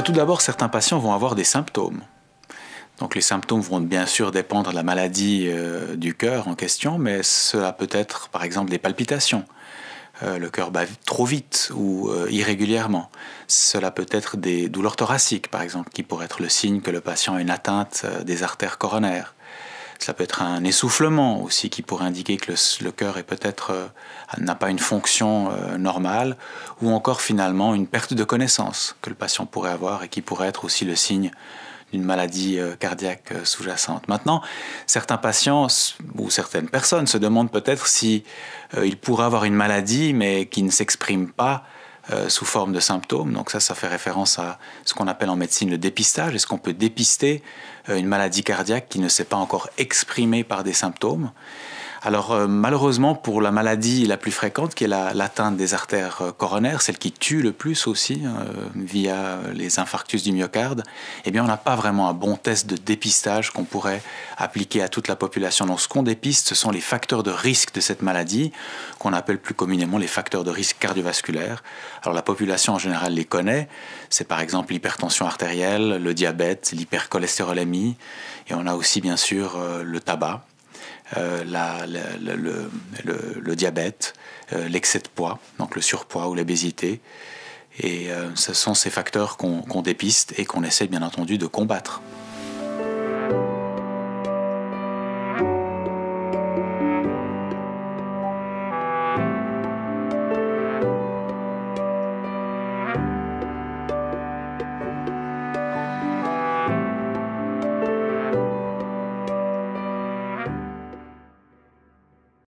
Tout d'abord, certains patients vont avoir des symptômes. Donc les symptômes vont bien sûr dépendre de la maladie du cœur en question, mais cela peut être par exemple des palpitations. Le cœur bat trop vite ou irrégulièrement. Cela peut être des douleurs thoraciques par exemple, qui pourraient être le signe que le patient a une atteinte des artères coronaires. Ça peut être un essoufflement aussi qui pourrait indiquer que le cœur est peut-être n'a pas une fonction normale, ou encore finalement une perte de connaissance que le patient pourrait avoir et qui pourrait être aussi le signe d'une maladie cardiaque sous-jacente. Maintenant, certains patients ou certaines personnes se demandent peut-être si ils pourraient avoir une maladie mais qui ne s'exprime pas sous forme de symptômes. Donc ça fait référence à ce qu'on appelle en médecine le dépistage. Est-ce qu'on peut dépister une maladie cardiaque qui ne s'est pas encore exprimée par des symptômes ? Alors malheureusement, pour la maladie la plus fréquente, qui est l'atteinte des artères coronaires, celle qui tue le plus aussi via les infarctus du myocarde, eh bien on n'a pas vraiment un bon test de dépistage qu'on pourrait appliquer à toute la population. Donc ce qu'on dépiste, ce sont les facteurs de risque de cette maladie, qu'on appelle plus communément les facteurs de risque cardiovasculaires. Alors la population en général les connaît, c'est par exemple l'hypertension artérielle, le diabète, l'hypercholestérolémie, et on a aussi bien sûr le tabac. Le diabète, l'excès de poids, donc le surpoids ou l'obésité. Et ce sont ces facteurs qu'on dépiste et qu'on essaie bien entendu de combattre.